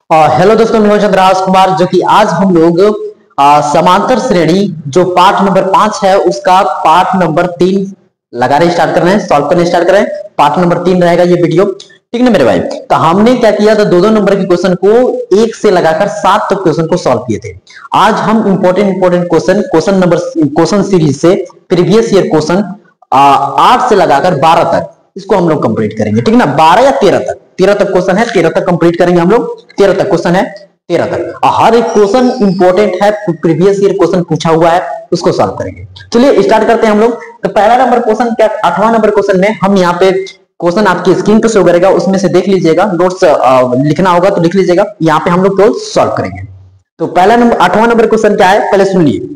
Hello दोस्तों, मैं चंद्र कुमार जो कि आज हम लोग समांतर श्रेणी जो पार्ट नंबर 5 है उसका पार्ट नंबर 3 लगाने स्टार्ट कर रहे हैं, सॉल्व करने स्टार्ट कर रहे हैं। पार्ट नंबर 3 रहेगा ये वीडियो, ठीक ना मेरे भाई। तो हमने क्या किया था, दो नंबर के क्वेश्चन को 1 से लगाकर 7 तक क्वेश्चन को सॉल्व किए थे। आज हम इंपॉर्टेंट क्वेश्चन सीरीज से प्रीवियस ईयर क्वेश्चन 8 से लगाकर 12 तक इसको हम लोग कंप्लीट करेंगे, ठीक ना। 12 या 13 तक क्वेश्चन है, 13 तक कंप्लीट करेंगे हम लोग। 13 तक क्वेश्चन है, 13 तक हर एक क्वेश्चन इंपॉर्टेंट है, प्रीवियस ईयर क्वेश्चन पूछा हुआ है, उसको सॉल्व करेंगे। चलिए स्टार्ट करते हैं हम लोग। तो पहला नंबर क्वेश्चन क्या, 8वां नंबर क्वेश्चन में हम यहाँ पे क्वेश्चन आपकी स्क्रीन पे शो करेगा, उसमें से देख लीजिएगा। नोट्स लिखना होगा तो लिख लीजिएगा, यहाँ पे हम लोग तो सॉल्व करेंगे। तो पहला नंबर 8वां नंबर क्वेश्चन क्या है, पहले सुन लीजिए।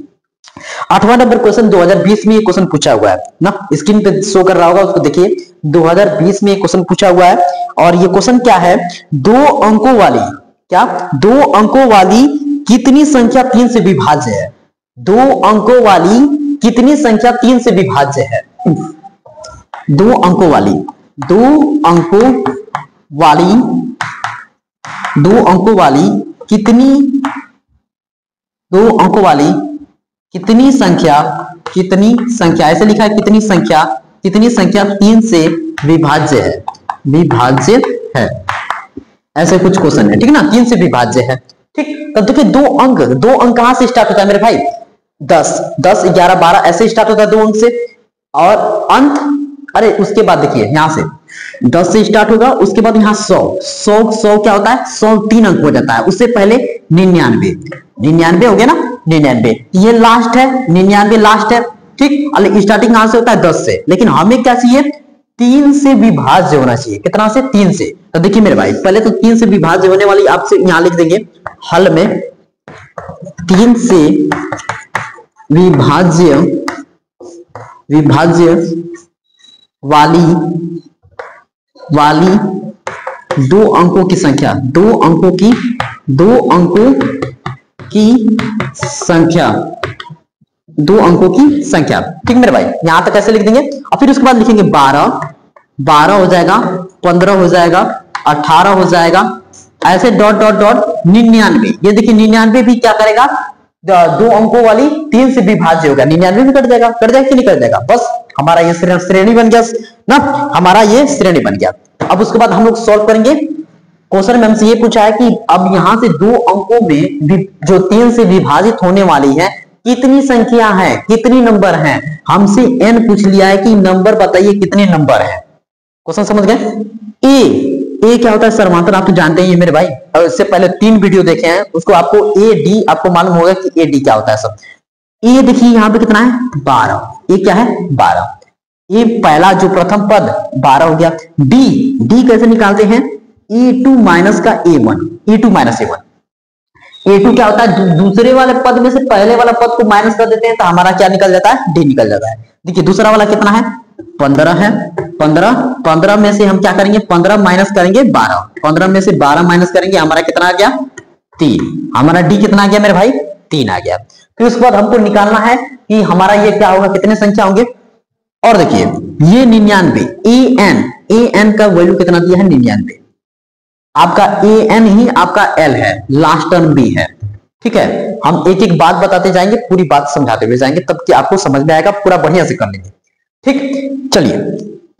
8वां नंबर क्वेश्चन 2020 में ये क्वेश्चन पूछा हुआ है ना, स्क्रीन पे शो कर रहा होगा, उसको देखिए। 2020 में ये क्वेश्चन पूछा हुआ है और ये क्वेश्चन क्या है, 2 अंकों वाली कितनी संख्या 3 से विभाज्य है। 2 अंकों वाली कितनी संख्या 3 से विभाज्य है। 2 अंकों वाली कितनी संख्या ऐसे लिखा है, कितनी संख्या 3 से विभाज्य है, ऐसे कुछ क्वेश्चन है, ठीक ना। 3 से विभाज्य है, ठीक। तब देखिए 2 अंक कहां से स्टार्ट होता है मेरे भाई, 10, 11, 12 ऐसे स्टार्ट होता है 2 अंक से। और अंत, अरे उसके बाद देखिए यहां से 10 से स्टार्ट होगा, उसके बाद यहाँ 100 क्या होता है, 100 3 अंक हो जाता है। उससे पहले 99 हो गया ना, 99 ये लास्ट है, 99 लास्ट है, ठीक। स्टार्टिंग कहां से होता है, 10 से, लेकिन हमें क्या चाहिए, 3 से विभाज्य होना चाहिए। कितना से, 3 से। तो देखिए मेरे भाई, पहले तो 3 से विभाज्य होने वाली आपसे यहां लिख देंगे हल में, 3 से विभाज्य वाली 2 अंकों की संख्या, 2 अंकों की संख्या, ठीक मेरे भाई। यहां तक ऐसे लिख देंगे और फिर उसके बाद लिखेंगे 12 हो जाएगा, 15 हो जाएगा, 18 हो जाएगा, ऐसे डॉट डॉट डॉट 99। ये देखिए 99 भी क्या करेगा, 2 अंकों वाली 3 से विभाज्य होगा, 99 भी कट जाएगा कि नहीं कट जाएगा। बस हमारा ये श्रेणी बन गया ना, हमारा ये श्रेणी बन गया। अब उसके बाद हम लोग सॉल्व करेंगे। क्वेश्चन में हमसे ये पूछा है कि अब यहां से 2 अंकों में जो 3 से विभाजित होने वाली है कितनी संख्या है, कितनी नंबर है। हमसे n पूछ लिया है कि नंबर बताइए कितने नंबर है। क्वेश्चन समझ गए। ए क्या होता है, समांतर, आप तो जानते हैं मेरे भाई, और इससे पहले 3 वीडियो देखे हैं, उसको आपको AD आपको मालूम होगा कि AD क्या होता है सब। ए देखिए यहाँ पे कितना है, 12। ए क्या है, 12। ये पहला जो प्रथम पद 12 हो गया। डी कैसे निकालते हैं, A2 माइनस का A1, A2 minus A1। A2 क्या होता है, दूसरे वाले पद में से पहले वाला पद को माइनस कर देते हैं तो हमारा क्या निकल जाता है, डी निकल जाता है। देखिए दूसरा वाला कितना है, 15 है। 15 में से हम क्या करेंगे, 15 माइनस करेंगे 12, 15 में से 12 माइनस करेंगे, हमारा कितना आ गया, 3। हमारा डी कितना आ गया मेरे भाई, 3 आ गया। फिर उसके बाद हमको निकालना है कि हमारा ये क्या होगा, कितने संख्या होंगे। और देखिए ये 99, an का वैल्यू कितना दिया है, 99। आपका an ही आपका l है, लास्ट टर्म b है, ठीक है। हम एक एक बात बताते जाएंगे, पूरी बात समझाते हुए जाएंगे, तब कि आपको समझ में आएगा, पूरा बढ़िया से कर लेंगे, ठीक। चलिए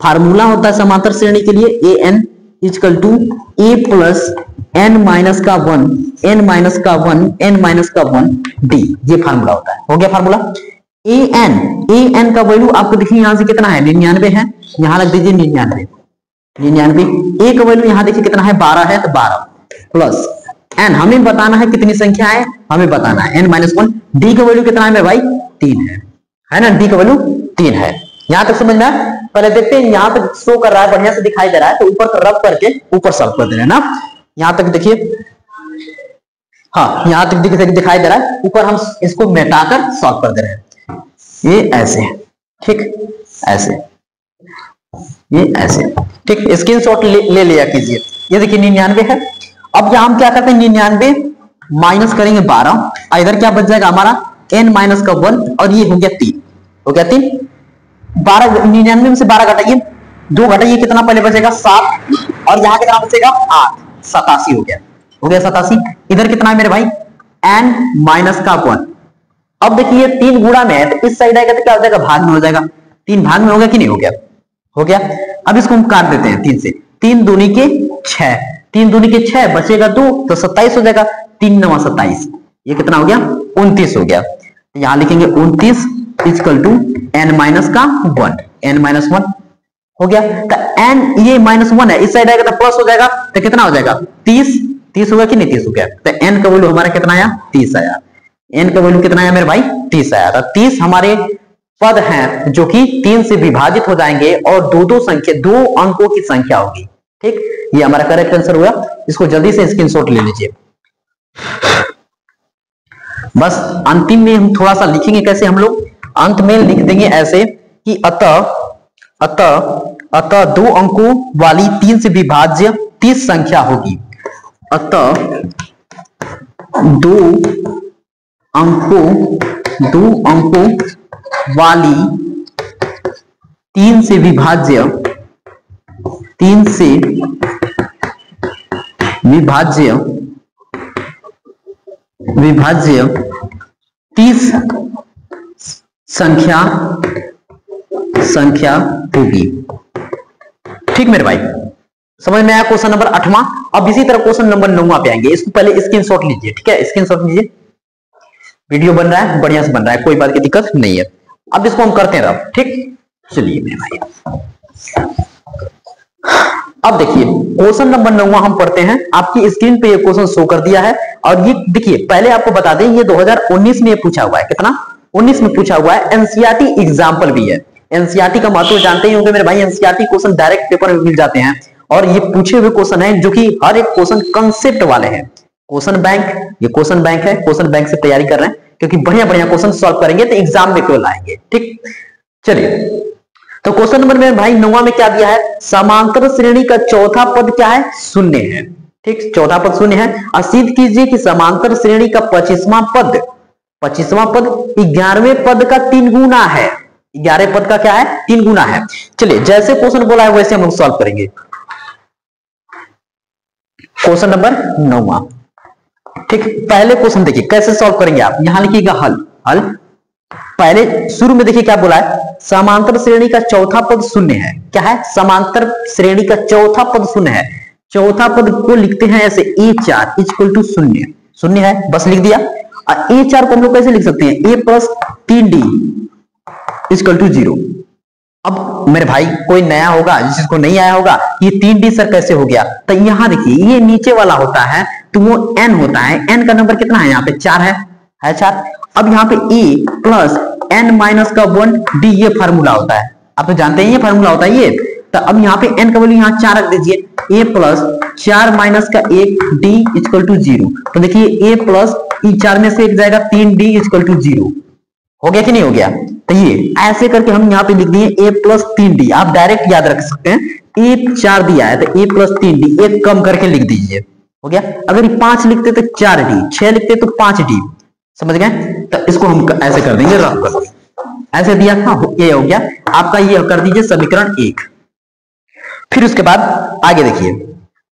फार्मूला होता है समांतर श्रेणी के लिए an equal to a plus n minus का 1 d, ये फार्मूला होता है। हो गया फार्मूला। an का वैल्यू आपको देखिए यहां से कितना है, 99 है, यहां लग दीजिए 99। ए का वैल्यू यहां देखिए कितना है, 12 है, तो 12 प्लस n, हमें बताना है कितनी संख्या है, हमें बताना है n-1। डी का वैल्यू कितना है मेरे भाई, 3 है ना, डी का वैल्यू 3 है। यहां तक समझ में आया। पहले देखते हैं, यहां तक शो कर रहा है, बढ़िया से दिखाई दे रहा है, तो ऊपर रब करके ऊपर सॉल्व कर दे रहे हैं ना। यहां तक देखिए, हाँ यहां तक दिखाई दे रहा है, ऊपर हम इसको मिटाकर सॉल्व कर दे रहे हैं। ये ऐसे, ठीक, ऐसे, ये ऐसे, ठीक। स्क्रीनशॉट ले लिया कीजिए। ये देखिए 99 है। अब यहां हम क्या करते हैं, 99 माइनस करेंगे 12, इधर क्या बच जाएगा हमारा, n माइनस का 1, और ये हो गया 3, 12, 99 में से 12 घटाइए, 2 घटाइए, कितना पहले बचेगा, 7, और यहाँ कितना बचेगा, 8, 87 हो गया। हो गया 87। इधर कितना है मेरे भाई n माइनस का 1। अब देखिए 3 गुणा में है तो इस साइड आएगा तो क्या हो जाएगा भाग में हो जाएगा। 3 भाग में हो गया कि नहीं हो गया, हो गया। अब इसको हम काट देते हैं 3 से, 3 दूनी के 6, 3 दूनी के 6 बचेगा 2 तो 27 हो जाएगा। 3 9 27, ये कितना हो गया 29 हो गया। यहां लिखेंगे 29 इक्वल टू n माइनस का 1, n माइनस 1 हो गया। तो n ये माइनस 1 है, इस साइड आएगा तो प्लस हो जाएगा तो कितना हो जाएगा 30, 30 होगा कि नहीं 30 हो गया। तो n का वैल्यू हमारा कितना आया 30 आया। n का वैल्यू कितना आया मेरे भाई 30 आया। तो 30 हमारे पद हैं जो कि 3 से विभाजित हो जाएंगे और दो अंकों की संख्या होगी। ठीक, ये हमारा करेक्ट आंसर हुआ। इसको जल्दी से स्क्रीनशॉट ले लीजिए। बस अंतिम में हम थोड़ा सा लिखेंगे, कैसे हम लोग अंत में लिख देंगे ऐसे कि अतः 2 अंकों वाली 3 से विभाज्य 30 संख्या होगी। अतः 2 अंकों वाली 3 से विभाज्य 30 संख्या होगी। ठीक मेरे भाई, समझ में आया क्वेश्चन नंबर 8वां। अब इसी तरह क्वेश्चन नंबर 9वां पे आएंगे। इसको पहले स्क्रीनशॉट लीजिए, ठीक है, स्क्रीनशॉट लीजिए। वीडियो बन रहा है, बढ़िया से बन रहा है, कोई बात की दिक्कत नहीं है। अब इसको हम करते हैं अब, ठीक। चलिए मेरे भाई, अब देखिए क्वेश्चन नंबर 9 हम पढ़ते हैं। आपकी स्क्रीन पे ये क्वेश्चन शो कर दिया है और ये देखिए, पहले आपको बता दें ये 2019 में पूछा हुआ है। कितना 19 में पूछा हुआ है। एनसीईआरटी एग्जाम्पल भी है। एनसीईआरटी का महत्व जानते ही होंगे मेरे भाई। एनसीईआरटी क्वेश्चन डायरेक्ट पेपर में मिल जाते हैं और ये पूछे हुए क्वेश्चन है जो कि हर एक क्वेश्चन कंसेप्ट वाले हैं। क्वेश्चन बैंक, ये क्वेश्चन बैंक है, क्वेश्चन बैंक से तैयारी कर रहे हैं क्योंकि बढ़िया बढ़िया क्वेश्चन सॉल्व करेंगे तो एग्जाम में क्यों आएंगे। ठीक, चलिए तो क्वेश्चन नंबर में भाई 9वां में क्या दिया है, समांतर श्रेणी का चौथा पद क्या है, शून्य है। ठीक, चौथा पद शून्य है। और सिद्ध कीजिए कि समांतर श्रेणी का 25वां पद 11वें पद का 3 गुना है। 11 पद का क्या है 3 गुना है। चलिए जैसे क्वेश्चन बोला है वैसे हम लोग सॉल्व करेंगे। क्वेश्चन नंबर 9वां, ठीक। पहले क्वेश्चन देखिए कैसे सॉल्व करेंगे आप। यहां लिखिएगा हल। पहले शुरू में देखिए क्या बोला है, समांतर श्रेणी का चौथा पद शून्य है। क्या है, समांतर श्रेणी का चौथा पद शून्य है। चौथा पद को लिखते हैं ऐसे a4 इक्वल टू शून्य, शून्य है बस लिख दिया। और a4 को हम लोग कैसे लिख सकते हैं, a plus 3d equal to 0। अब मेरे भाई कोई नया होगा जिसको नहीं आया होगा, ये 3d सर कैसे हो गया, तो यहां देखिए ये नीचे वाला होता है तो वो n होता है। n का नंबर कितना है, यहाँ पे 4 है 4। अब यहाँ पे a प्लस n माइनस का 1d ये फार्मूला होता है, आप तो जानते हैं ये फार्मूला होता है ये। तो अब यहाँ पे n का वैल्यू यहाँ 4 रख दीजिए, a प्लस 4 माइनस का 1d इक्वल टू 0। तो देखिए a प्लस 4 में से एक जाएगा 3d इक्वल टू 0। हो गया कि नहीं हो गया। तो ये ऐसे करके हम यहाँ पे लिख दिए a प्लस 3d। आप डायरेक्ट याद रख सकते हैं, a 4 दिया है तो a प्लस 3d एक कम करके लिख दीजिए, हो गया। अगर ये 5 लिखते तो 4d, 6 लिखते तो 5d, समझ गए। तो इसको हम ऐसे कर देंगे, रफ कर ऐसे दिया था, ये हो गया आपका। ये कर दीजिए समीकरण 1। फिर उसके बाद आगे देखिए,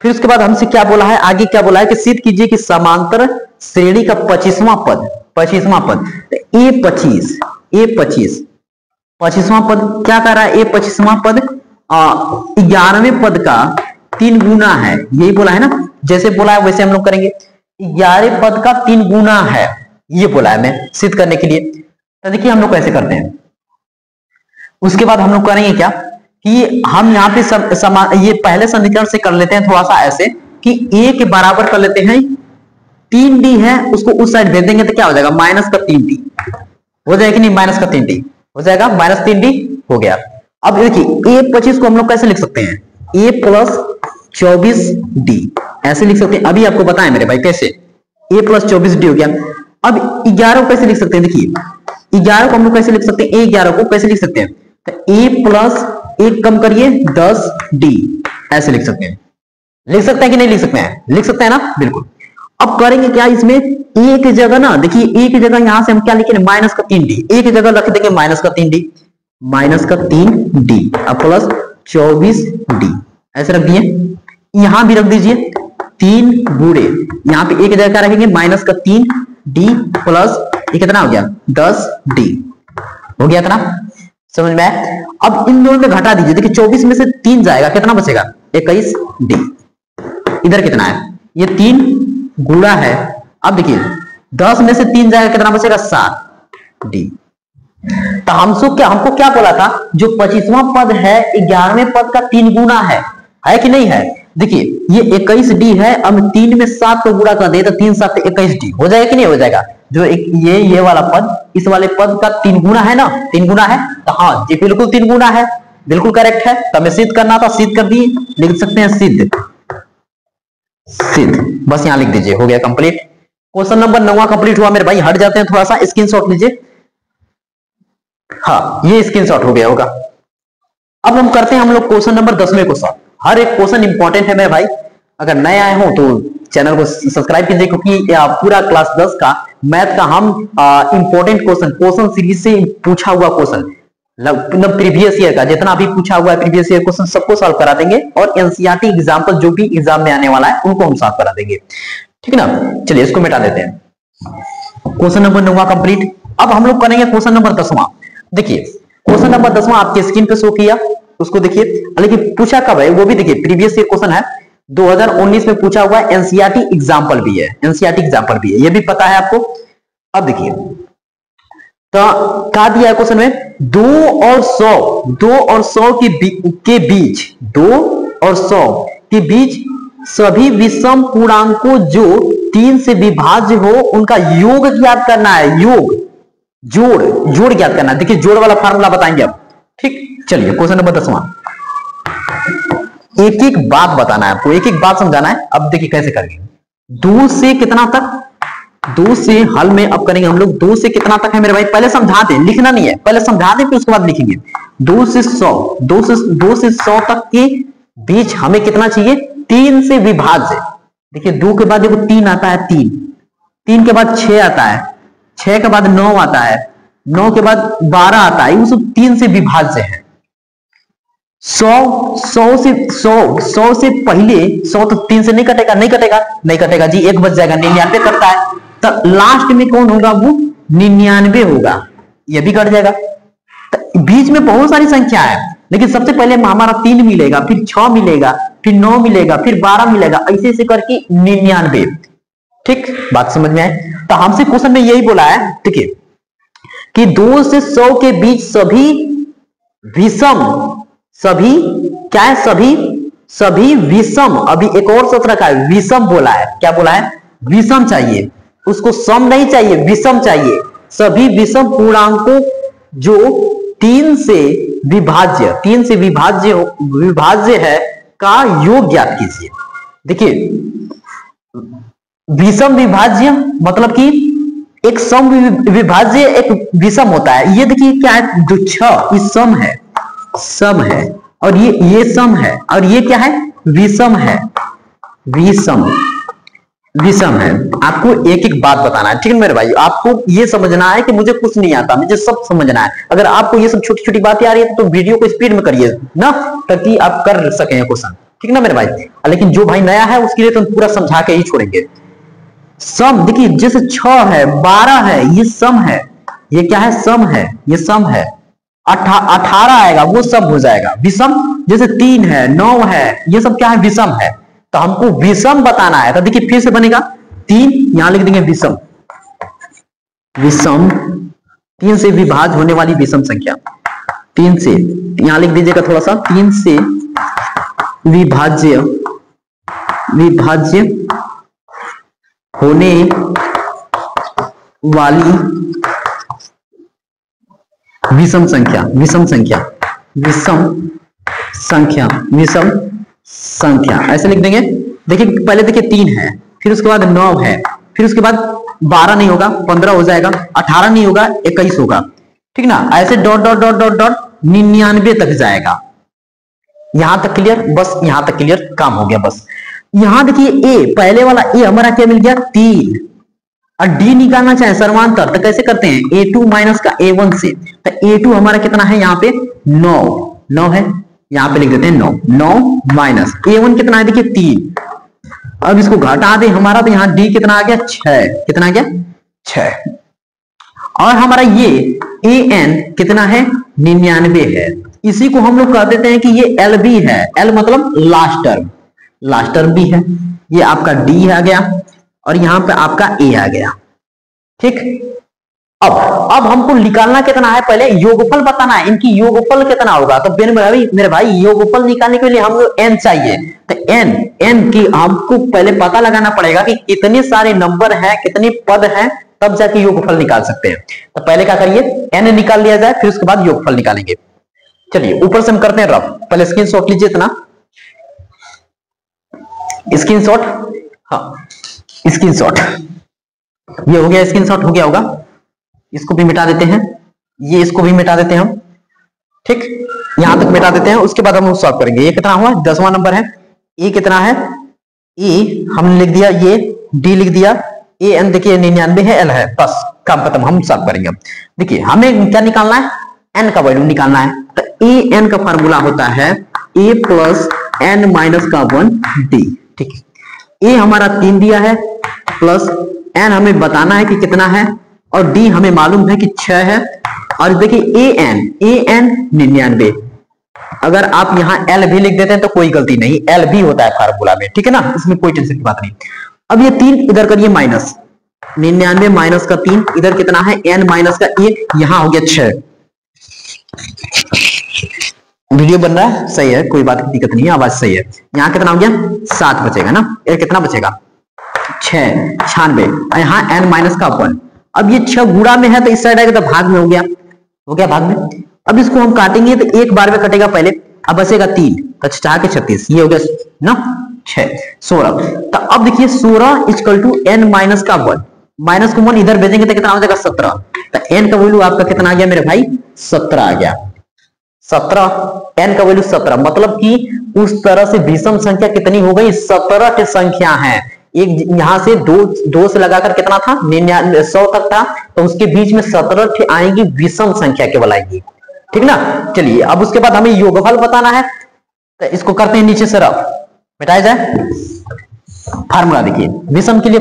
फिर उसके बाद हमसे क्या बोला है, आगे क्या बोला है कि सिद्ध कीजिए कि समांतर श्रेणी का 25वां पद A25वां पद क्या कर रहा है, A25वां पद 11वें पद का 3 गुना है। यही बोला है ना, जैसे बोला है वैसे हम लोग करेंगे। 11 पद का 3 गुना है, ये बोला है मैं सिद्ध करने के लिए। तो देखिए हम लोग कैसे करते हैं। उसके बाद हम लोग करेंगे क्या कि हम यहाँ पे ये पहले समीकरण से कर लेते हैं थोड़ा सा ऐसे कि a के बराबर कर लेते हैं 3d है, उसको उस साइड भेज देंगे तो क्या हो जाएगा माइनस का 3d हो जाएगा कि नहीं, माइनस का 3d हो जाएगा, माइनस 3d हो गया। अब देखिए A25 को हम लोग कैसे लिख सकते हैं, a प्लस 24d ऐसे लिख सकते हैं। अभी आपको बताएं मेरे भाई कैसे, a प्लस 24d हो गया। अब 11 को कैसे लिख सकते हैं, देखिए 11 को हम लोग कैसे लिख सकते हैं, A11 को कैसे लिख सकते हैं, तो a प्लस 1 कम करिए 10d ऐसे लिख सकते हैं। लिख सकते हैं कि नहीं लिख सकते हैं, लिख सकते हैं ना, बिल्कुल। अब करेंगे क्या, इसमें एक जगह ना देखिए, एक जगह यहां से हम क्या लिखेंगे माइनस का 3d, एक जगह रख देंगे माइनस का 3d, माइनस का 3d अब प्लस 24d ऐसे रख दिए। यहां भी रख दीजिए 3 गुणे यहाँ पे एक जगह रखेंगे माइनस का 3d प्लस ये कितना हो गया 10d हो गया इतना समझ में आया। अब इन दोनों में घटा दीजिए, देखिए 24 में से 3 जाएगा कितना बचेगा 21d। इधर कितना है ये 3 गुणा है, अब देखिए 10 में से 3 जाएगा कितना बचेगा 7d। तो हमको क्या बोला था जो 25वां पद है 11वें पद का 3 गुना है कि नहीं है। देखिए ये 21d है, अब 3 में 7 को गुणा कर दे तो 3 7 21d हो जाएगा कि नहीं हो जाएगा। जो ये वाला पद इस वाले पद का 3 गुना है ना, 3 गुना है तो हाँ ये बिल्कुल 3 गुना है, बिल्कुल करेक्ट है। तो हमें सिद्ध करना था, सिद्ध कर दिए, लिख सकते हैं सिद्ध बस यहां लिख दीजिए, हो गया कंप्लीट। क्वेश्चन नंबर 9 कंप्लीट हुआ मेरे भाई। हट जाते हैं थोड़ा सा, स्क्रीनशॉट लीजिए। हाँ ये स्क्रीनशॉट हो गया होगा। अब हम करते हैं हम लोग क्वेश्चन नंबर 10वें क्वेश्चन। हर एक क्वेश्चन इंपॉर्टेंट है मेरे भाई, अगर नए आए हो तो चैनल को सब्सक्राइब कीजिए, क्योंकि पूरा क्लास 10 का मैथ का हम इंपॉर्टेंट क्वेश्चन सीरीज से पूछा हुआ क्वेश्चन मतलब प्रीवियस ईयर का जितना भी पूछा हुआ है प्रीवियस ईयर क्वेश्चन सबको सॉल्व करा देंगे, और एनसीईआरटी एग्जाम्पल जो भी एग्जाम में आने वाला है उनको हम सॉल्व करा देंगे, ठीक है ना। चलिए इसको मिटा देते हैं। Question number 9 complete. अब हम लोग करेंगे क्वेश्चन नंबर 10वां। देखिए क्वेश्चन नंबर 10वां आपके स्क्रीन पे शो किया, उसको देखिए। लेकिन पूछा कब है वो भी देखिए, प्रीवियस ईयर क्वेश्चन है 2019 में पूछा हुआ है, एनसीईआरटी एग्जाम्पल भी है, एनसीईआरटी एग्जाम्पल भी है, ये भी पता है आपको। अब देखिए तो क्या दिया है क्वेश्चन में 2 और 100 के बीच 2 और 100 के बीच सभी विषम पूर्णांकों जो 3 से विभाज्य हो उनका योग ज्ञात करना है। योग जोड़ ज्ञात करना है। देखिए जोड़ वाला फार्मूला बताएंगे अब, ठीक। चलिए क्वेश्चन नंबर 10वां, एक एक बात बताना है आपको, एक एक बात समझाना है। अब देखिए कैसे करेंगे, 2 से कितना तक, 2 से हल में अब करेंगे हम लोग 2 से कितना तक है मेरे भाई, पहले समझा दें, लिखना नहीं है, पहले समझा दें फिर उसके बाद लिखेंगे। 2 से 100 तक के बीच हमें कितना चाहिए 3 से विभाज्य। देखिए 2 के बाद देखो 3 आता है, 3 के बाद 6 आता है, 6 के बाद 9 आता है, 9 के बाद 12 आता है, वो सब 3 से विभाज्य है। 100 से पहले 100 तो 3 से नहीं कटेगा जी, 1 बच जाएगा, 99 कटता है, तो लास्ट में कौन होगा वो 99 होगा, ये भी कट जाएगा। तो बीच में बहुत सारी संख्या है, लेकिन सबसे पहले हमारा 3 मिलेगा, फिर 6 मिलेगा, फिर 9 मिलेगा, फिर 12 मिलेगा, ऐसे करके 99। ठीक, बात समझ में आए। तो हमसे क्वेश्चन में यही बोला है, ठीक है, कि 2 से 100 के बीच सभी विषम, सभी क्या है, सभी विषम, अभी एक और शब्द रखा है विषम बोला है, क्या बोला है, विषम चाहिए, उसको सम नहीं चाहिए, विषम चाहिए। सभी विषम पूर्णांकों जो 3 से विभाज्य है का योग ज्ञात कीजिए। देखिए विषम विभाज्य मतलब कि एक सम विभाज्य एक विषम होता है। ये देखिए क्या है, जो 6 इस सम है, और ये सम है, और ये क्या है, विषम है, विषम है। आपको एक एक बात बताना है, ठीक है मेरे भाई। आपको ये समझना है कि मुझे कुछ नहीं आता, मुझे सब समझना है। अगर आपको ये सब छोटी छोटी बातें आ रही है तो वीडियो को स्पीड में करिए ना, ताकि आप कर सकें क्वेश्चन, ठीक ना मेरे भाई। लेकिन जो भाई नया है उसके लिए तो पूरा समझा के ही छोड़ेंगे। सम देखिए जैसे 6 है, 12 है, ये सम है, ये क्या है, सम है, ये सम है। 18 आएगा वो सब हो जाएगा विषम। जैसे 3 है, 9 है, ये सब क्या है, विषम है। तो हमको विषम बताना है, तो देखिए फिर से बनेगा 3, यहां लिख देंगे विषम, 3 से विभाज्य होने वाली विषम संख्या, 3 से, यहां लिख दीजिएगा थोड़ा सा, 3 से विभाज्य होने वाली विषम संख्या ऐसे लिख देंगे। देखिए पहले देखिए 3 है, फिर उसके बाद 9 है, फिर उसके बाद 12 नहीं होगा 15 हो जाएगा, 18 नहीं होगा 21 होगा, ठीक ना। ऐसे dot dot dot dot dot 99 तक जाएगा। यहां तक क्लियर, बस यहां तक क्लियर, काम हो गया बस। यहां देखिए ए, पहले वाला ए हमारा क्या मिल गया 3, और डी निकालना चाहे सर्वांतर, तो कैसे करते हैं, A2 माइनस का A1 से। तो A2 हमारा कितना है यहाँ पे 9 है, यहां पे लिख देते हैं 9 माइनस A1 कितना है, देखिए 3, अब इसको घटा दे हमारा, तो यहाँ डी कितना आ गया 6, कितना आ गया 6। और हमारा ये ए एन कितना है 99 है। इसी को हम लोग कह देते हैं कि ये एल बी है, एल मतलब लास्ट टर्म, लास्ट टर्म भी है। ये आपका डी आ गया और यहां पे आपका ए आ गया, ठीक। अब हमको निकालना कितना है, पहले योगफल बताना है, इनकी योगफल कितना होगा। तो मेरे भाई योगफल निकालने के लिए हम लोग एन चाहिए, तो एन की हमको पहले पता लगाना पड़ेगा कि कितने सारे नंबर हैं, कितने पद हैं, तब जाके योगफल निकाल सकते हैं। तो पहले क्या करिए, एन निकाल लिया जाए, फिर उसके बाद योगफल निकालेंगे। चलिए ऊपर से हम करते हैं रफ, पहले स्क्रीनशॉट लीजिए इतना, स्क्रीनशॉट, हाँ स्क्रीनशॉट, ये हो गया, स्क्रीनशॉट हो गया होगा। इसको भी मिटा देते हैं, ये इसको भी मिटा देते हैं हम, ठीक, यहां तक मिटा देते हैं। उसके बाद हम सॉल्व करेंगे। ये कितना हुआ 10वां नंबर है, ए कितना है, ए हमने लिख दिया, ये डी लिख दिया, ए एन देखिए 99 है, एल है, बस काम खत्म। हम सॉल्व करेंगे। देखिए हमें क्या निकालना है, एन का वैल्यू निकालना है। तो ए एन का फार्मूला होता है ए प्लस एन माइनस का 1 डी, ठीक। ए हमारा 3 दिया है, प्लस एन हमें बताना है कि कितना है, और डी हमें मालूम है कि 6 है। और देखिए ए एन 99, अगर आप यहां एल भी लिख देते हैं तो कोई गलती नहीं, एल भी होता है फार्मूला में, ठीक है ना, इसमें कोई टेंशन की बात नहीं। अब ये 3 इधर करिए माइनस, 99 माइनस का 3, इधर कितना है एन माइनस का 1, यहां हो गया 6। वीडियो बन रहा है, सही है, कोई बात की दिक्कत नहीं है, आवाज सही है। यहां कितना हो गया 7 बचेगा ना, ये कितना बचेगा 6, 96, यहां एन माइनस का 1। अब ये 6 गुणा में है तो इस साइड आएगा, तो भाग में हो गया, हो गया भाग में। अब इसको हम काटेंगे तो एक बार में कटेगा पहले, अब बचेगा 3, तो 4 के 36, ये हो गया ना 6, 16। तो अब देखिए 16 इक्वल टू एन माइनस का 1, माइनस को 1 इधर भेजेंगे तो कितना हो जाएगा 17। तो एन का वैल्यू आपका कितना आ गया मेरे भाई 17 आ गया, 17, एन का वैल्यू 17। मतलब कि उस तरह से विषम संख्या कितनी हो गई, 17 संख्या है। एक यहां से दो से लगाकर कितना था 100 तक था, तो उसके बीच में 17 आएंगी विषम संख्या केवल आएगी, ठीक ना। चलिए अब उसके बाद हमें योगफल बताना है, तो इसको करते हैं नीचे से रफ, मिटाया जाए। फार्मूला देखिए विषम के लिए,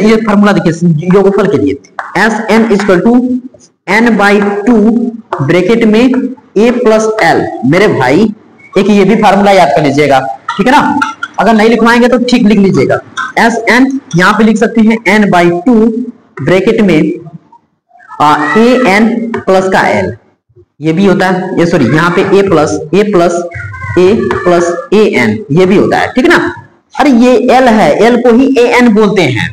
ये फार्मूला देखिए योगफल के लिए, S n equal to n by 2 bracket में ए प्लस एल। मेरे भाई एक ये भी फार्मूला याद कर लीजिएगा, ठीक है ना, अगर नहीं लिखवाएंगे तो ठीक लिख लीजिएगा। एस एन यहां पे लिख सकते हैं एन बाई 2 ब्रैकेट में ए एन प्लस का एल, ये भी होता है, ये सॉरी यहाँ पे ए प्लस ए एन, ये भी होता है, ठीक है ना। अरे ये एल है, एल को ही ए एन बोलते हैं,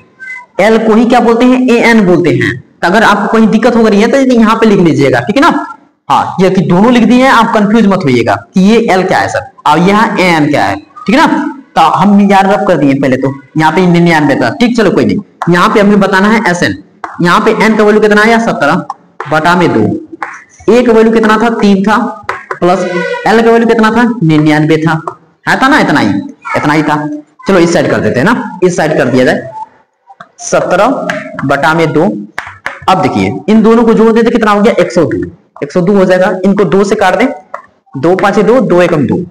एल को ही क्या बोलते हैं ए एन बोलते हैं। तो अगर आपको कहीं दिक्कत हो रही है तो यहाँ पे लिख लीजिएगा, ठीक है ना। हाँ ये कि दोनों लिख दिए हैं, आप कंफ्यूज मत होइएगा कि ये एल क्या है सर और यहाँ ए एन क्या है, ठीक है ना। तो हम याद रख कर दिए पहले, तो यहाँ पे 99 था, ठीक, चलो कोई नहीं। यहाँ पे हमें बताना है एस एन, यहाँ पे एन का वैल्यू कितना आया 17 बटा में 2, ए का वैल्यू कितना था 3 था, प्लस एल का वैल्यू कितना था 99 था ना, इतना ही था। चलो इस साइड कर देते हैं ना, इस साइड कर दिया जाए 17 बटा में 2। अब देखिए इन दोनों को जोड़ देते कितना हो गया 102 हो जाएगा। इनको 2 से काट दें, 2 5 2, 2 1 2,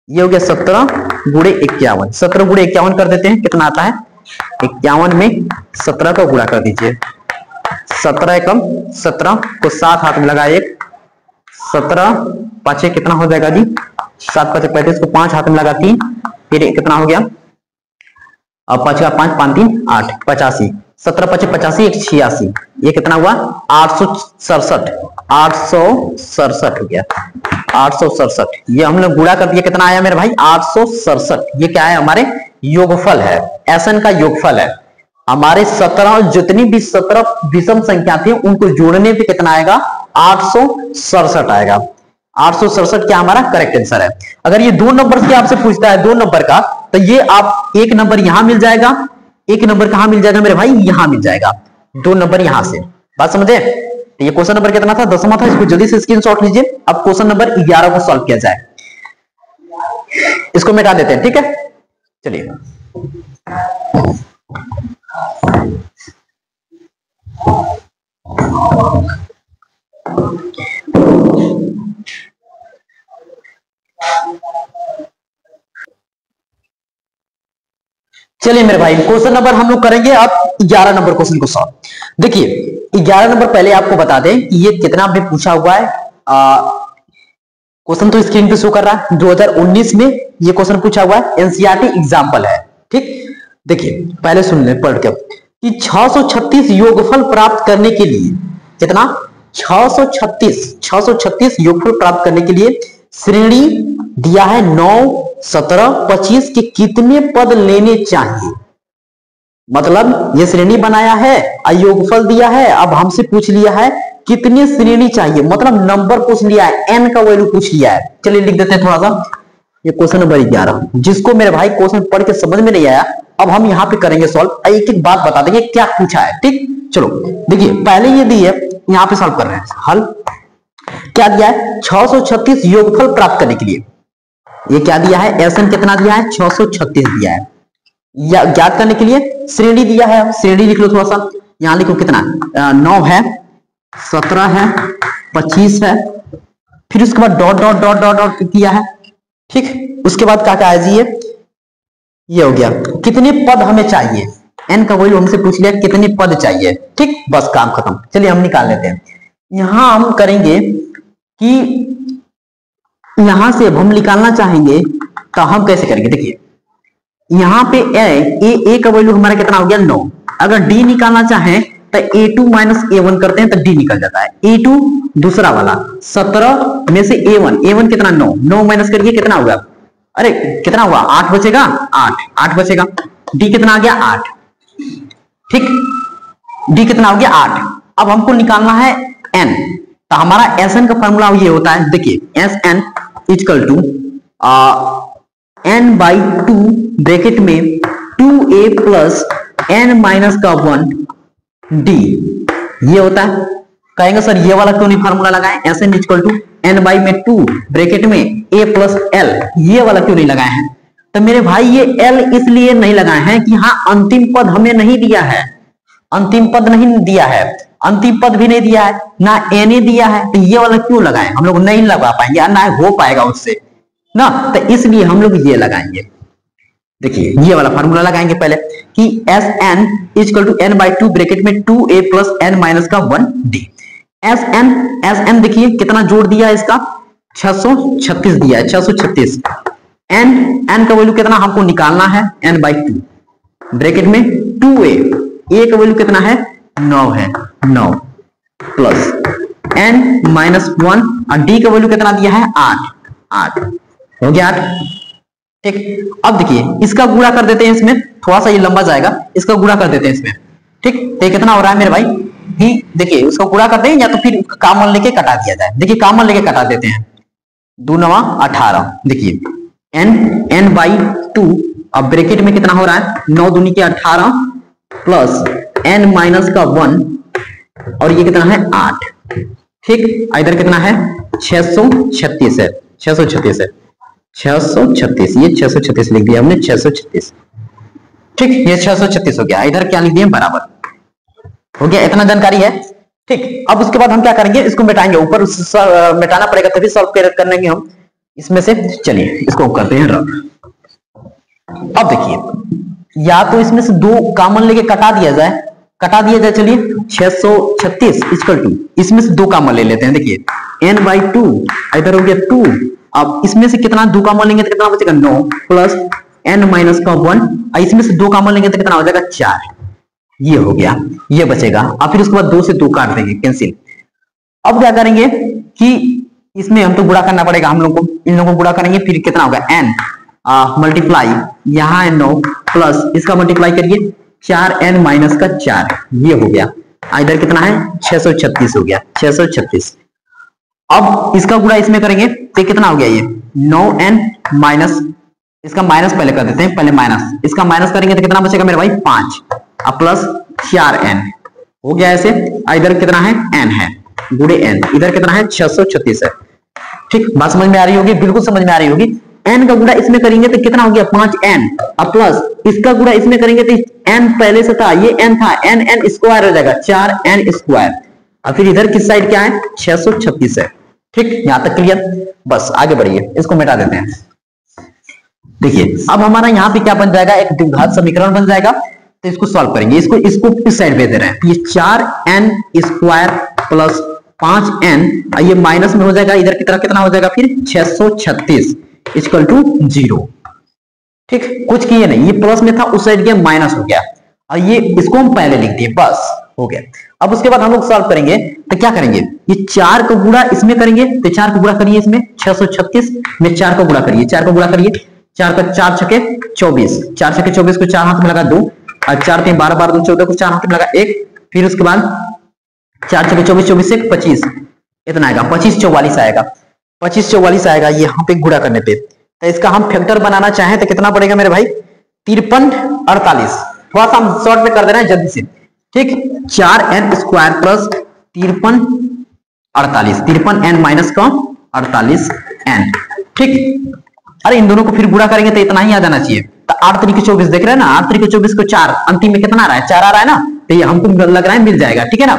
ये हो गया 17 गुणे 51। 17 गुणे 51 कर देते हैं, कितना आता है 51 में 17 का गुणा कर दीजिए, 17 एकम 17 को 7 हाथ में लगाए, 17 5 कितना हो जाएगा जी 7 5 35 को 5 हाथ में लगा 3, फिर कितना हो गया, अब 5 का 5 5 3 8 85, 17 5 85 1 86, ये कितना हुआ 867 हो गया 867। ये हम लोग गुणा कर दिया, कितना आया मेरे भाई 867। ये क्या है हमारे योगफल है, एसएन का योगफल है। हमारे 17 जितनी भी 17 विषम संख्या थी उनको जोड़ने पे कितना आएगा 867 आएगा। 867 क्या हमारा करेक्ट आंसर है। अगर ये 2 नंबर से आपसे पूछता है 2 नंबर का, तो ये आप 1 नंबर यहां मिल जाएगा, 1 नंबर कहां मिल जाएगा मेरे भाई यहां मिल जाएगा, 2 नंबर यहां से। बात समझे। तो ये क्वेश्चन नंबर कितना था 10वां था, इसको जल्दी से स्क्रीनशॉट लीजिए। अब क्वेश्चन नंबर 11 को सॉल्व किया जाए, इसको मिटा देते हैं, ठीक है। चलिए चलिए मेरे भाई क्वेश्चन नंबर हम लोग करेंगे अब 11 नंबर क्वेश्चन को सॉल्व। देखिए 11 नंबर पहले आपको बता दें कि ये कितना भी पूछा हुआ है। क्वेश्चन तो स्क्रीन पे शो कर रहा है, 2019 में ये क्वेश्चन पूछा हुआ है, एनसीईआरटी एग्जाम्पल है। ठीक, देखिए पहले सुन ले पढ़ के कि 636 योगफल प्राप्त करने के लिए कितना 636 योगफल प्राप्त करने के लिए श्रेणी दिया है 9, 17, 25 के कितने पद लेने चाहिए। मतलब ये श्रेणी बनाया है, योगफल दिया है, अब हमसे पूछ लिया है कितनी श्रेणी चाहिए, मतलब नंबर पूछ लिया है, एन का वैल्यू पूछ लिया है। चलिए लिख देते हैं थोड़ा सा, ये क्वेश्चन नंबर 11 जिसको मेरे भाई क्वेश्चन पढ़ के समझ में नहीं आया, अब हम यहाँ पे करेंगे सॉल्व। एक एक बात बता देंगे क्या पूछा है। ठीक, चलो देखिए पहले ये दी है, यहाँ पे सॉल्व कर रहे हैं। हल क्या दिया है 636 योगफल प्राप्त करने के लिए, ये क्या दिया है एसएन कितना दिया है 636 दिया है। या ज्ञात करने के लिए श्रेणी दिया है, श्रेणी लिख लो थोड़ा सा, यहां लिखो कितना 9 है, 17 है, 25 है, फिर उसके बाद dot dot dot dot dot किया है। ठीक, उसके बाद क्या है जी ये हो गया कितने पद हमें चाहिए, एन का वैल्यू हमसे पूछ लिया कितने पद चाहिए। ठीक, बस काम खत्म। चलिए हम निकाल लेते हैं। यहां हम करेंगे कि यहां से हम निकालना चाहेंगे तो हम कैसे करेंगे, देखिए यहां पे ए का वैल्यू हमारा कितना हो गया 9, अगर डी निकालना चाहें तो a2 माइनस a1 करते हैं तो डी निकल जाता है। a2 दूसरा वाला 17 में से a1 कितना 9 माइनस करिए कितना होगा, अरे कितना हुआ 8 बचेगा, 8 बचेगा। डी कितना आ गया 8। ठीक, डी कितना हो गया 8। अब हमको निकालना है एन, तो हमारा एसएन का फॉर्मूला ये होता है, देखिए S n equal to n by 2 bracket में 2a प्लस एन माइनस का 1 डी, ये होता है। कहेंगे सर ये वाला क्यों नहीं फार्मूला लगाए, S n equal to n by में 2 ब्रैकेट में a प्लस एल, ये वाला क्यों नहीं लगाए हैं। तो मेरे भाई ये एल इसलिए नहीं लगाए हैं कि हाँ अंतिम पद हमें नहीं दिया है, अंतिम पद नहीं दिया है, अंतिम पद भी नहीं दिया है, ना एन दिया है, तो ये वाला क्यों लगाए, हम लोग नहीं लगा पाएंगे, ना हो पाएगा उससे ना, तो इसलिए हम लोग ये लगाएंगे। देखिए ये वाला फार्मूला लगाएंगे पहले कि S n equal to n by 2 bracket में 2a प्लस एन माइनस का 1 डी। एस एन देखिए कितना जोड़ दिया है इसका 636 दिया है, 636। एन का वैल्यू कितना हमको निकालना है, एन बाई 2 ब्रैकेट में 2a का वैल्यू कितना है 9 है, 9 प्लस एन माइनस 1 और डी का वैल्यू कितना दिया है 8 हो गया 8। ठीक, अब देखिए इसका गुणा कर देते हैं इसमें, थोड़ा सा ये लंबा जाएगा, इसका गुणा कर देते हैं इसमें। ठीक, तो कितना हो रहा है मेरे भाई ही, देखिए उसको गुणा कर दें या तो फिर कॉमन लेके कटा दिया जाए। देखिए कॉमन लेके कटा देते हैं, 2 9 18। देखिए एन बाई 2 अब ब्रैकेट में कितना हो रहा है 9 दूनी के 18 प्लस एन माइनस का 1 और ये कितना है 8। ठीक, इधर कितना है 636 है, 636 है, 636, ये 636 लिख दिया हमने 636। ठीक, ये 636 हो गया, इधर क्या लिख दिया बराबर हो गया, इतना जानकारी है। ठीक, अब उसके बाद हम क्या करेंगे, इसको मिटाएंगे, ऊपर मिटाना पड़ेगा तभी सॉल्व करेंगे हम इसमें से। चलिए इसको करते हैं रब। अब देखिए या तो इसमें से 2 कॉमन लेके कटा दिया जाए, चलिए 636 इक्वल टू इसमें से 2 कॉमन ले लेते हैं। देखिए n बाई 2 इधर हो गया 2, अब इसमें से कितना 2 कॉमन लेंगे तो कितना बचेगा 9 प्लस n माइनस का 1, इसमें से 2 कॉमन लेंगे तो कितना हो जाएगा 4, ये हो गया, ये बचेगा। अब फिर उसके बाद 2 से 2 काट देंगे कैंसिल। अब क्या करेंगे कि इसमें हम तो गुणा करना पड़ेगा हम लोग को, इन लोगों को गुणा करेंगे, फिर कितना होगा n मल्टीप्लाई यहाँ है 9 प्लस इसका मल्टीप्लाई करिए 4n माइनस का 4, ये हो गया। इधर कितना है 636 हो गया, 636। अब इसका गुणा इसमें करेंगे तो कितना हो गया ये 9n माइनस, इसका माइनस पहले कर देते हैं, पहले माइनस, इसका माइनस करेंगे तो कितना बचेगा मेरे भाई 5 अब प्लस 4n हो गया ऐसे। इधर कितना है n है गुणे n, इधर कितना है 636 है। ठीक, बात समझ में आ रही होगी, बिल्कुल समझ में आ रही होगी। n का गुणा इसमें करेंगे तो कितना हो गया 5n अब प्लस इसका गुणा इसमें करेंगे तो n पहले से था, ये n था, n स्क्वायर हो जाएगा 4n स्क्वायर, और फिर इधर किस साइड क्या है 636 है। ठीक, यहां तक क्लियर, बस आगे बढ़िए, इसको मिटा देते हैं। देखिए अब हमारा यहाँ पे क्या बन जाएगा, एक द्विघात समीकरण बन जाएगा। तो इसको सॉल्व करेंगे, इसको इस साइड पे दे रहे हैं, ये 4n स्क्वायर प्लस 5n, ये माइनस में हो जाएगा, इधर की तरफ कितना हो जाएगा फिर 636 इक्वल टू 0। ठीक, कुछ किए नहीं, ये प्लस में था उस साइड गया माइनस हो गया, और ये इसको हम पहले लिख दिए, बस हो गया। अब उसके बाद हम लोग सॉल्व करेंगे, तो क्या करेंगे, ये 4 को गुणा इसमें करेंगे, तो 4 को गुणा करिए इसमें 636 में 4 को गुणा करिए, 4 को गुणा करिए, 4 का 4 छके 24, 4 छके 24 को 4 हाथ में लगा 2, और 4 3 12 12 2 14 को 4 हाथ में लगा 1, फिर उसके बाद 4 छके 24 24 से 25, इतना आएगा 25 44 आएगा, 25 44 आएगा यहाँ पे गुणा करने पे। तो इसका हम फैक्टर बनाना चाहें तो कितना पड़ेगा मेरे भाई, 53 48, थोड़ा सा हम शॉर्ट में कर दे रहे हैं जल्दी से। ठीक, 4n square plus 53 48, 53n minus का 48n। ठीक, अरे इन दोनों को फिर गुणा करेंगे तो इतना ही आ जाना चाहिए। तो 8 3 24 देख रहे हैं ना, 8 3 24 को 4, अंतिम में कितना आ रहा है, 4 आ रहा है ना, तो ये हमको लग रहा है मिल जाएगा। ठीक है ना,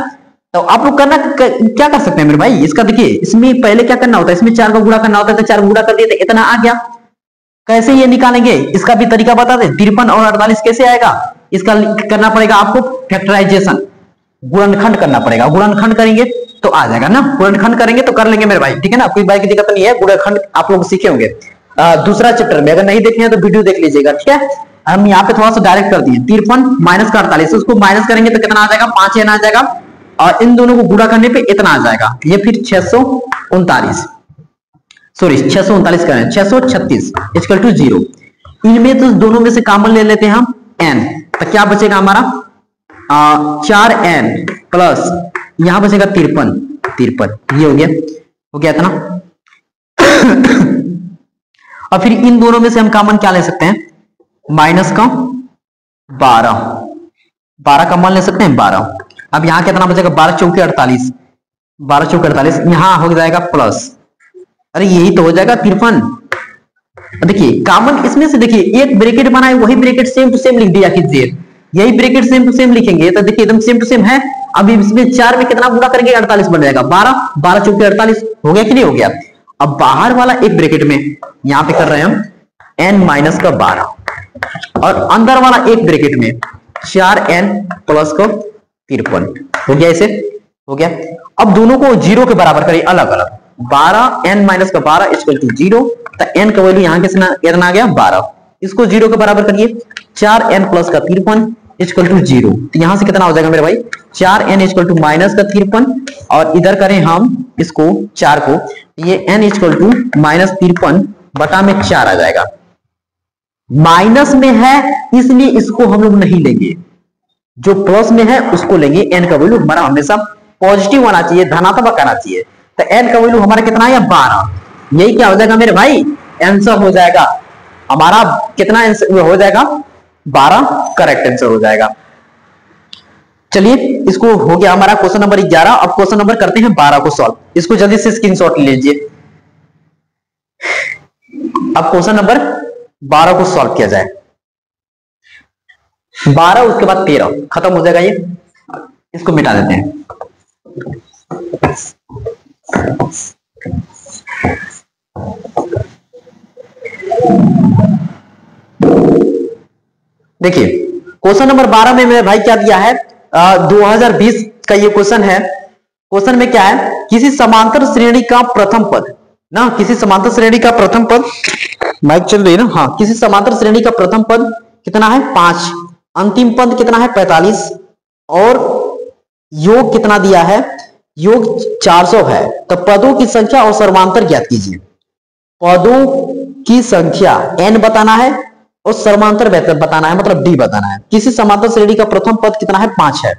तो आप लोग करना क्या कर सकते हैं मेरे भाई, इसका देखिए, इसमें पहले क्या करना होता है, इसमें 4 का गुणा करना होता है, तो 4 गुणा कर दिए तो इतना आ गया। कैसे ये निकालेंगे, इसका भी तरीका बता दे, 53 और 48 कैसे आएगा, इसका करना पड़ेगा आपको फैक्टराइजेशन, गुणनखंड करना पड़ेगा, गुणनखंड करेंगे तो आ जाएगा ना, गुणनखंड करेंगे तो कर लेंगे मेरे भाई। ठीक है ना, कोई बात की दिक्कत नहीं है, गुणनखंड आप लोग सीखे होंगे दूसरा चैप्टर में, अगर नहीं देखे हैं तो वीडियो देख लीजिएगा। ठीक है, हम यहाँ पे थोड़ा सा डायरेक्ट कर दिए, 53 माइनस का 48, उसको माइनस करेंगे तो कितना आ जाएगा, 5n आ जाएगा, और इन दोनों को गुणा करने पे इतना आ जाएगा, ये फिर 639 सॉरी 639 करें 636 इक्वल टू 0। इनमें तो दोनों में से कॉमन ले लेते हैं हम n, तो क्या बचेगा हमारा 4n प्लस यहां बचेगा 53, ये हो गया इतना। और फिर इन दोनों में से हम कॉमन क्या ले सकते हैं, माइनस का 12 कॉमन ले सकते हैं 12। अब यहां कितना बचेगा, 12 चौके 48, 12 चौके 48, यहां हो जाएगा प्लस, अरे यही तो हो जाएगा 53। देखिए कॉमन इसमें से, देखिए एक ब्रैकेट बनाए, वही ब्रैकेट सेम टू सेम लिख दिया कीजिए, यही ब्रैकेट सेम टू सेम लिखेंगे तो देखिए एकदम सेम टू सेम है। अब इसमें 4 में कितना गुणा करेंगे, 48 बन जाएगा, 12 चौके 48 हो गया कि नहीं हो गया। अब बाहर वाला एक ब्रैकेट में यहां पे कर रहे हैं हम n माइनस का 12, और अंदर वाला एक ब्रैकेट में 4n प्लस का 53, हो गया, ऐसे हो गया। अब दोनों को 0 के बराबर करिए अलग अलग, 12n माइनस का 12 इक्वल टू 0, तो n का वैल्यू यहाँ कितना आ गया 12, इसको 0 के बराबर करिए, 4n प्लस का 53 इक्वल टू 0, तो यहां से कितना हो जाएगा मेरे भाई, 4n इक्वल टू माइनस का 53, और इधर करें हम इसको 4 को, ये n इक्वल टू माइनस 53 बटा में 4 आ जाएगा। माइनस में है इसलिए इसको हम लोग नहीं लेंगे, जो प्लस में है उसको लेंगे। n का वैल्यू हमारा हमेशा पॉजिटिव आना चाहिए, धनात्मक आना चाहिए, तो n का वैल्यू हमारा कितना है 12, यही क्या हो जाएगा मेरे भाई, आंसर हो जाएगा हमारा, कितना आंसर हो जाएगा 12, करेक्ट आंसर हो जाएगा। चलिए इसको हो गया हमारा क्वेश्चन नंबर 11। अब क्वेश्चन नंबर करते हैं 12 को सॉल्व, इसको जल्दी से स्क्रीनशॉट लीजिए। अब क्वेश्चन नंबर 12 को सॉल्व किया जाए, 12 उसके बाद 13 खत्म हो जाएगा, ये इसको मिटा देते हैं। देखिए क्वेश्चन नंबर 12 में मेरे भाई क्या दिया है, 2020 का ये क्वेश्चन है। क्वेश्चन में क्या है, किसी समांतर श्रेणी का प्रथम पद ना, किसी समांतर श्रेणी का प्रथम पद, माइक चल रही है ना, हाँ, किसी समांतर श्रेणी का प्रथम पद कितना है 5, अंतिम पद कितना है 45, और योग कितना दिया है, योग 400 है। तो पदों की संख्या और सर्वांतर ज्ञात कीजिए। पदों की संख्या n बताना है और सर्वांतर बताना है, मतलब d बताना है। किसी समांतर श्रेणी का प्रथम पद कितना है 5 है।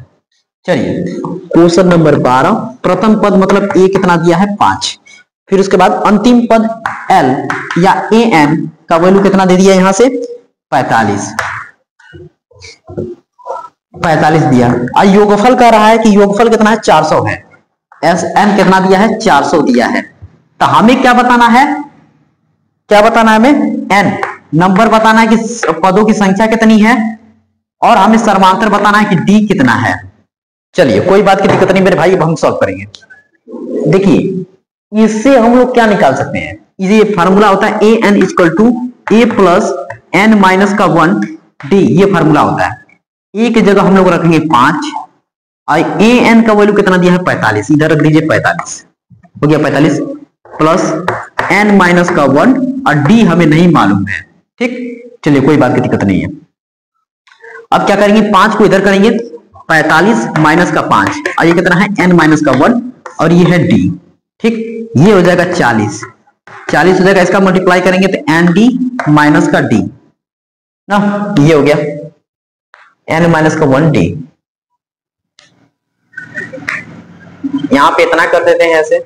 चलिए क्वेश्चन नंबर 12, प्रथम पद मतलब a कितना दिया है 5, फिर उसके बाद अंतिम पद l या an का वैल्यू कितना दे दिया यहां से 45 दिया, और योगफल कह रहा है कि योगफल कितना है 400 है, Sn कितना दिया है 400 दिया है। तो हमें क्या बताना है, हमें n नंबर बताना है कि पदों की संख्या कितनी है, और हमें सर्वांतर बताना है कि d कितना है। चलिए कोई बात की दिक्कत नहीं मेरे भाई, अब हम सॉल्व करेंगे। देखिए इससे हम लोग क्या निकाल सकते हैं, ये फार्मूला होता है an equal to a plus n minus का 1 डी, ये फार्मूला होता है। ए की जगह हम लोग रखेंगे 5 और ए एन का वैल्यू कितना दिया है 45, इधर रख दीजिए 45, हो गया 45 प्लस एन माइनस का 1 और डी हमें नहीं मालूम है। ठीक, चलिए कोई बात की दिक्कत नहीं है। अब क्या करेंगे, 5 को इधर करेंगे, 45 माइनस का 5 और ये कितना है एन माइनस का 1 और ये है डी। ठीक, ये हो जाएगा 40 हो जाएगा, इसका मल्टीप्लाई करेंगे तो एन डी माइनस का डी ना, ये हो गया एन माइनस का 1 डी। यहां पे इतना कर देते हैं ऐसे,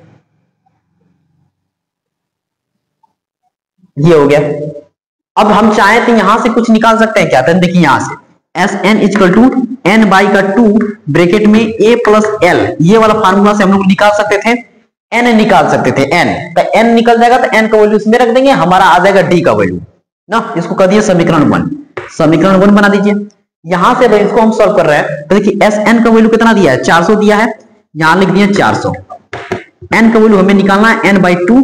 ये हो गया। अब हम चाहें तो यहां से कुछ निकाल सकते हैं क्या, तो देखिए यहां से S n equal to n by का 2 ब्रैकेट में ए प्लस एल, ये वाला फार्मूला से हम लोग निकाल सकते थे, एन निकाल सकते थे, एन तो एन निकल जाएगा तो एन का वैल्यू इसमें रख देंगे, हमारा आ जाएगा डी का वैल्यू ना। इसको कर दिए समीकरण 1, समीकरण 1 बना दीजिए। यहां से इसको हम सॉल्व कर रहे हैं तो देखिए एस एन का वैल्यू कितना दिया है 400 दिया है, यहां लिख दिए 400। एन का वैल्यू हमें निकालना है एन बाई 2,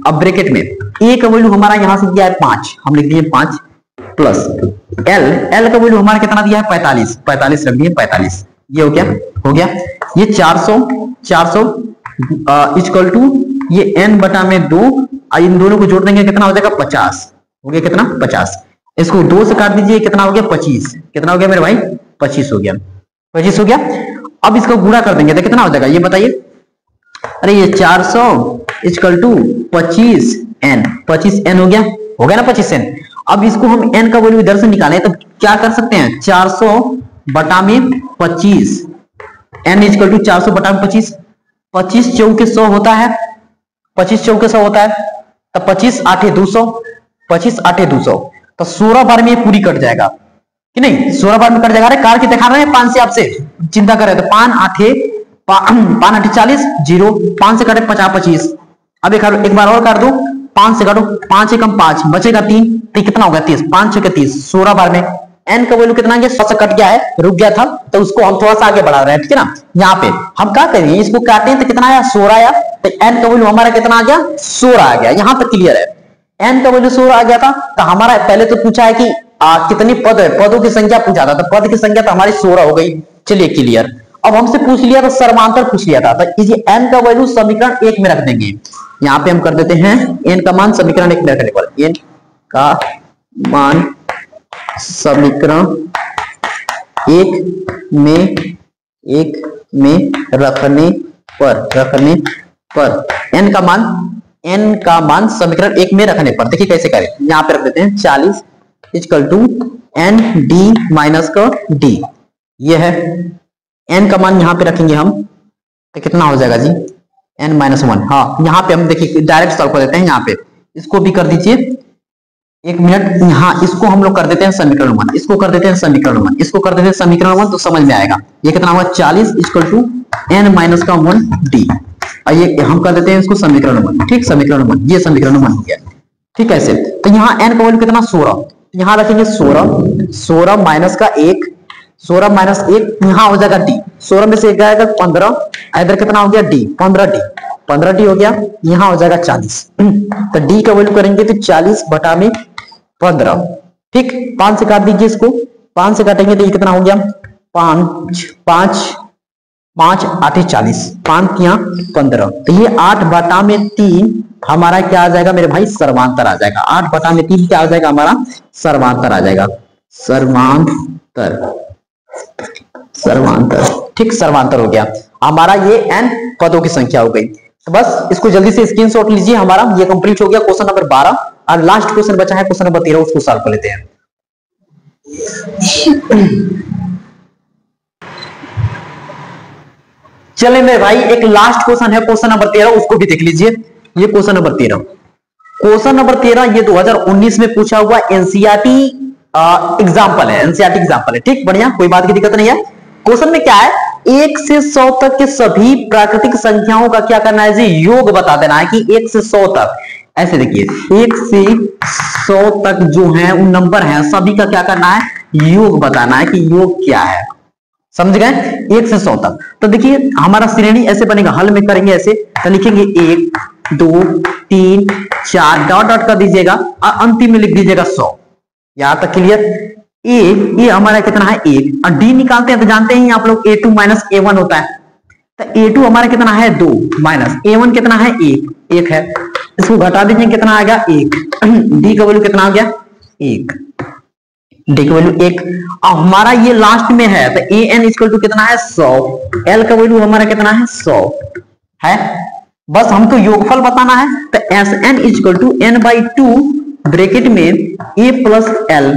अब ब्रैकेट में ए का वैल्यू हमारा यहां से दिया है 5, हम लिख दिए 5 प्लस एल का वैल्यू हमारा कितना दिया है 45 रख दिए 45, ये हो गया ये 400 इक्वल टू ये n बटा में 2, इन दोनों को जोड़ देंगे कितना हो जाएगा 50, हो गया कितना 50, इसको 2 से काट दीजिए कितना हो गया 25, कितना हो गया मेरे भाई 25 हो गया। अब इसको गुणा कर देंगे तो कितना हो जाएगा ये बताइए, अरे ये 400 इक्वल टू 25n हो गया ना 25n। अब इसको हम n का वैल्यू इधर से निकालें तो क्या कर सकते हैं, 400 बटा में 25, n इक्वल टू 400 बटा में 25, 25 चौके 100 होता है, 25 चौके 100 होता है, तो 25 8 200, 25 8 200, तो 16 बार में ये पूरी कट जाएगा कि नहीं, 16 बार में कट जाएगा। अरे कार की दिखा रहे हैं 5 से, आपसे चिंता कर रहे हैं तो 5 8 40 0, 5 से काटे 50 25, अब एक बार और काट दो, 5 से काटो, 5 से कम 5 बचेगा 3, तो कितना होगा 30, 5 6 30, 16 बार में n का वैल्यू कितना है 100 से कट गया है, रुक गया था, तो उसको हम थोड़ा सा आगे बढ़ा रहे हैं, ठीक है ना। यहाँ पे हम क्या करेंगे, इसको काटे तो कितना आया 16 आया, तो n का वैल्यू हमारा कितना आ गया 16 आ गया, यहाँ तक क्लियर है। n का वैल्यू 16 आ गया था, तो हमारा पहले तो पूछा है कि कितनी पद है, पदों की संख्या पूछा था, तो पद की संख्या तो हमारी 16 हो गई, चलिए क्लियर। अब हमसे पूछ लिया था सर्वांतर पूछ लिया था, तो इसी n का वैल्यू समीकरण 1 में रख देंगे। यहाँ पे हम कर देते हैं n का मान समीकरण 1 में रखने पर, n का मान समीकरण 1 में रखने पर n का मान समीकरण 1 में रखने पर, देखिए कैसे करें, यहाँ पे रख देते हैं 40 equal to n d minus का डी, ये है n का मान यहाँ पे रखेंगे हम, तो कितना हो जाएगा जी n माइनस 1। हाँ, यहाँ पे हम देखिए डायरेक्ट सॉल्व कर देते हैं, यहाँ पे इसको भी कर दीजिए, 1 मिनट, यहाँ इसको हम लोग कर देते हैं समीकरण 1, इसको कर देते हैं समीकरण 1, इसको कर देते हैं समीकरण 1, तो समझ में आएगा ये कितना होगा 40 इक्वल टू n माइनस का 1 डी, और ये हम कर देते हैं इसको समीकरण 1, ठीक, समीकरण 1, ये समीकरण 1 हो गया, ठीक है ऐसे। तो यहाँ n का वैल्यू कितना 16, यहाँ रखेंगे 16 माइनस का 1, 16 माइनस 1, यहाँ हो जाएगा डी, 16 में से 1 आएगा 15, इधर कितना हो गया डी 15 डी हो गया, यहाँ हो जाएगा 40, तो डी का वैल्यू करेंगे तो 40 बटा में 15, ठीक, 5 से काट दीजिए इसको, 5 से काटेंगे तो ये कितना हो गया 5 8 40, 5 यहाँ 15, तो ये 8 बटा में 3 हमारा क्या आ जाएगा मेरे भाई सर्वांतर आ जाएगा, 8 बटा में 3 क्या आ जाएगा हमारा सर्वांतर आ जाएगा, सर्वांतर, ठीक, सर्वांतर हो गया हमारा, ये n पदों की संख्या हो गई। तो बस इसको जल्दी से स्क्रीनशॉट लीजिए, हमारा ये कंप्लीट हो गया क्वेश्चन नंबर 12, और लास्ट क्वेश्चन बचा है क्वेश्चन नंबर 13, उसको सॉल्व कर लेते हैं। चले मेरे भाई, एक लास्ट क्वेश्चन है क्वेश्चन नंबर 13, उसको भी देख लीजिए। ये क्वेश्चन नंबर 13 ये 2019 में पूछा हुआ एनसीईआरटी एग्जाम्पल है, एनसीईआरटी एग्जाम्पल है, ठीक, बढ़िया, कोई बात की दिक्कत नहीं है। क्वेश्चन में क्या है, 1 से 100 तक के सभी प्राकृतिक संख्याओं का क्या करना है जी, योग बता देना है कि 1 से 100 तक, ऐसे देखिए 1 से 100 तक जो है उन नंबर हैं सभी का क्या करना है, योग बताना है कि योग क्या है, समझ गए, 1 से 100 तक। तो देखिए हमारा श्रेणी ऐसे बनेगा, हल में करेंगे ऐसे, तो लिखेंगे 1 2 3 4 डॉट डॉट कर दीजिएगा और अंतिम में लिख दीजिएगा 100। यहां तक क्लियर। ये हमारा कितना है 1 और डी निकालते हैं तो जानते हैं आप लोग a2 माइनस a1 होता है। तो a2 हमारा कितना है 2 माइनस a1 कितना है 1 है। इसको घटा दीजिए कितना आ गया 1। डी का वैल्यू कितना आ गया 1। डी का वैल्यू 1 और हमारा ये लास्ट में है तो ए एन इक्वल टू कितना है 100। एल का वैल्यू हमारा कितना है 100 है। बस हमको योगफल बताना है तो S n equal to n by 2 bracket में ए प्लस एल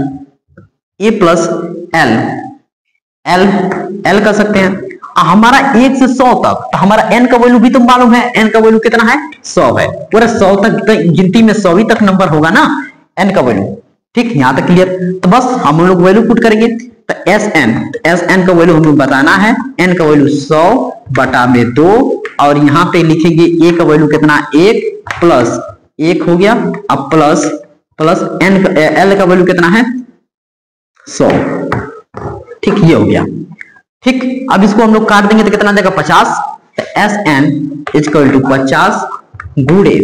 एल कर सकते हैं। हमारा 1 से 100 तक तो हमारा n का वैल्यू भी तो मालूम है। n का वैल्यू कितना है 100 है। पूरा 100 तक तो गिनती में 100 ही तक नंबर होगा ना n का वैल्यू। ठीक यहां तक क्लियर। तो बस हम लोग वैल्यू पुट करेंगे तो एस एन का वैल्यू हमें बताना है। n का वैल्यू 100 बटा में 2 और यहां पे लिखेंगे a का वैल्यू कितना 1 प्लस 1 हो गया अब प्लस n एल का वैल्यू कितना है 100। ठीक ये हो गया। ठीक अब इसको हम लोग काट देंगे तो कितना देगा 50। तो एस एन इक्वल टू 50 गुणे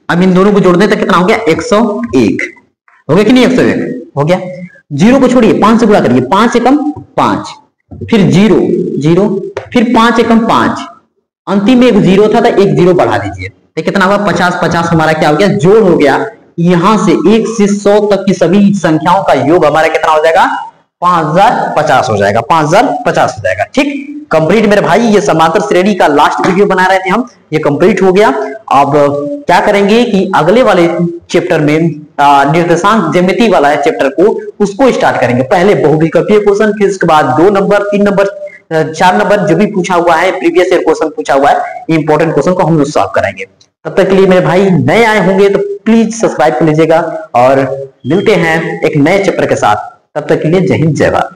अब इन दोनों को जोड़ दें तो कितना हो गया 101 हो गया कि नहीं 101 हो गया। जीरो को छोड़िए 5 से गुणा करिए 5 एकम 5 फिर 0 फिर 5 एकम 5 अंतिम में एक 0 था तो एक 0 बढ़ा दीजिए तो कितना हुआ 50 हमारा क्या हो गया जोड़ हो गया। यहां से 1 से 100 तक की सभी संख्याओं का योग हमारा कितना हो जाएगा 5050 हो जाएगा 5050 हो जाएगा। ठीक कंप्लीट मेरे भाई ये समांतर श्रेणी का लास्ट वीडियो बना रहे थे हम ये कंप्लीट हो गया। अब क्या करेंगे कि अगले वाले चैप्टर में निर्देशांक ज्यामिति वाला है चैप्टर को उसको स्टार्ट करेंगे। पहले बहुविकल्पीय क्वेश्चन फिर उसके बाद 2 नंबर 3 नंबर 4 नंबर जो भी पूछा हुआ है प्रीवियस ईयर क्वेश्चन पूछा हुआ है इंपॉर्टेंट क्वेश्चन को हम लोग सॉल्व कराएंगे। तब तक के लिए मेरे भाई नए आए होंगे तो प्लीज सब्सक्राइब कर लीजिएगा और मिलते हैं एक नए चैप्टर के साथ। तब तक के लिए जय हिंद जय भारत।